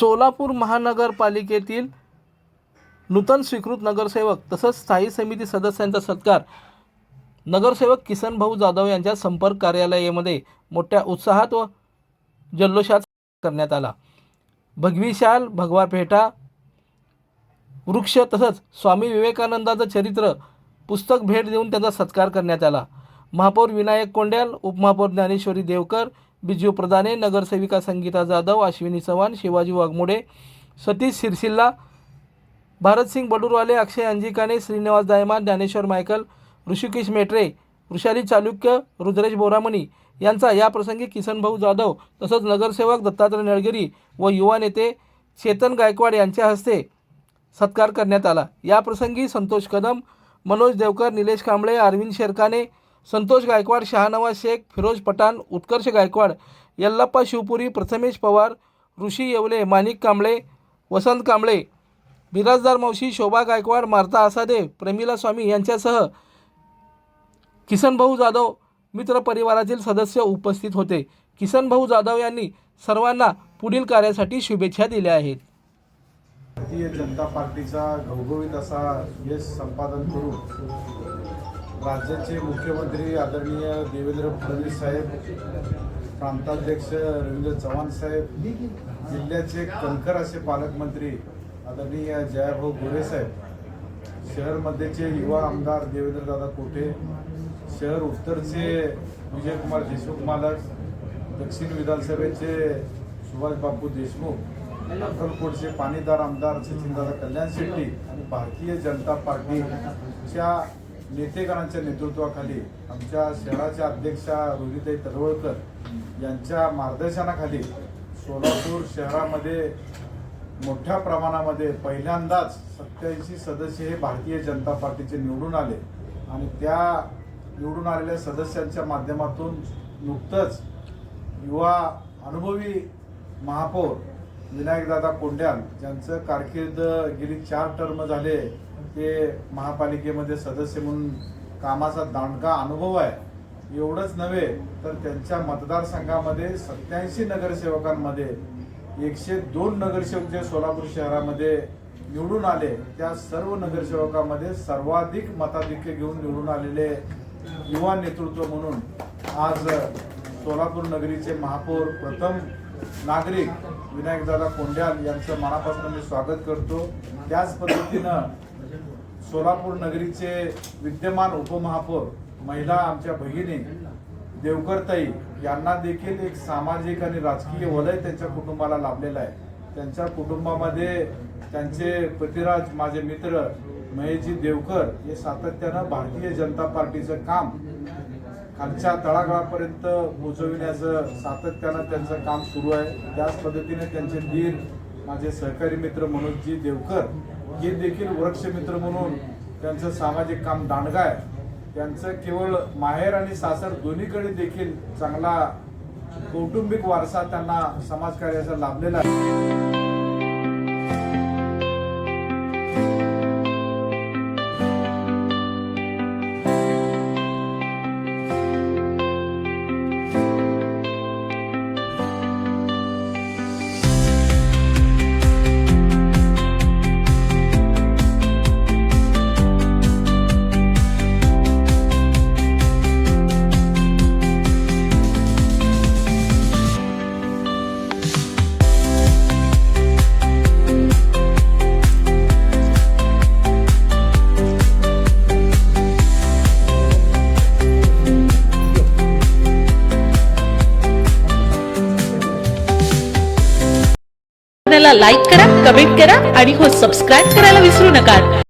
सोलापूर महानगरपालिकेतील नूतन स्वीकृत नगरसेवक तसंच स्थायी समिती सदस्यांचा सत्कार नगरसेवक किसनभाऊ जाधव यांच्या संपर्क कार्यालयामध्ये मोठ्या उत्साहात व जल्लोषात करण्यात आला। भगवी शाल, भगवा पेठा, वृक्ष तसंच स्वामी विवेकानंदाचं चरित्र पुस्तक भेट देऊन त्यांचा सत्कार करण्यात आला। महापौर विनायक कोंड्याल, उपमहापौर ज्ञानेश्वरी देवकर, बिजू प्रधाने, नगरसेविका संगीता जाधव, अश्विनी चव्हाण, शिवाजी वाघमोडे, सतीश सिरसिल्ला, भारतसिंग बडूरवाले, अक्षय अंजिकाने, श्रीनिवास दायमान, ज्ञानेश्वर मायकल, ऋषिकेश मेट्रे, वृषाली चालुक्य, रुद्रेश बोरामणी यांचा या प्रसंगी किसनभाऊ जाधव तसंच नगरसेवक दत्तात्रय नळगिरी व युवा नेते चेतन गायकवाड यांच्या हस्ते सत्कार करण्यात आला। या प्रसंगी संतोष कदम, मनोज देवकर, निलेश कांबळे, अरविंद शेरकाने, संतोष गायकवाड, शहानवाज शेख, फिरोज पठाण, उत्कर्ष गायकवाड, यल्लप्पा शिवपुरी, प्रथमेश पवार, ऋषी येवले, माणिक कांबळे, वसंत कांबळे, बिराजदार मावशी, शोभा गायकवाड, मार्ता आसादे, प्रमिला स्वामी यांच्यासह किसनभाऊ जाधव मित्र परिवारातील सदस्य उपस्थित होते। किसनभाऊ जाधव यांनी सर्वांना पुढील कार्यासाठी शुभेच्छा दिल्या आहेत। भारतीय जनता पार्टीचा घवघवीत असा यश संपादन करून राज्याचे मुख्यमंत्री आदरणीय देवेंद्र फडणवीस साहेब, प्रांताध्यक्ष रवींद्र चव्हाण साहेब, जिल्ह्याचे कणखर असे पालकमंत्री आदरणीय जयाभाऊ गोरे साहेब, शहरमध्येचे युवा आमदार देवेंद्रदादा कोठे, शहर उत्तरचे विजयकुमार देशमुख मालक, दक्षिण विधानसभेचे सुभाष बापू देशमुख, अक्कलकोटचे पाणीदार आमदार सचिनदादा कल्याण शेट्टी आणि भारतीय जनता पार्टीच्या नेतेगणांच्या नेतृत्वाखाली आमच्या शहराच्या अध्यक्षा रोहिताई तडवळकर यांच्या मार्गदर्शनाखाली सोलापूर शहरामध्ये मोठ्या प्रमाणामध्ये पहिल्यांदाच 87 सदस्य हे भारतीय जनता पार्टीचे निवडून आले आणि त्या निवडून आलेल्या सदस्यांच्या माध्यमातून नुकतंच युवा अनुभवी महापौर विनायकदादा कोंड्याल ज्यांचं कारकीर्द गेली 4 टर्म झाले ते महापालिकेमध्ये सदस्य म्हणून कामाचा दांडगा अनुभव आहे। एवढंच नव्हे तर त्यांच्या मतदारसंघामध्ये 87 नगरसेवकांमध्ये 102 नगरसेवक जे सोलापूर शहरामध्ये निवडून आले त्या सर्व नगरसेवकांमध्ये सर्वाधिक मताधिक्य घेऊन निवडून आलेले युवा नेतृत्व म्हणून आज सोलापूर नगरीचे महापौर प्रथम नागरिक विनायकदादा कोंड्याल यांचं मनापासून मी स्वागत करतो। त्याच पद्धतीनं सोलापूर नगरीचे विद्यमान उपमहापौर महिला आमच्या भगिनी देवकरताई यांना देखील एक सामाजिक आणि राजकीय वलय त्यांच्या कुटुंबाला लाभलेलं आहे। त्यांच्या कुटुंबामध्ये त्यांचे पतिराज माझे मित्र महेशजी देवकर हे सातत्यानं भारतीय जनता पार्टीचं काम खालच्या तळागाळापर्यंत पोहोचविण्याचं सातत्यानं त्यांचं काम सुरू आहे। त्याच पद्धतीने त्यांचे धीर माझे सहकारी मित्र मनोजजी देवकर हे देखील वृक्ष मित्र म्हणून त्यांचं सामाजिक काम दांडगा आहे। त्यांचं केवळ माहेर आणि सासर दोन्हीकडे देखील चांगला कौटुंबिक वारसा त्यांना समाजकार्याचा लाभलेला आहे। लाईक करा, कमेंट करा आणि हो सबस्क्राईब करायला विसरू नका।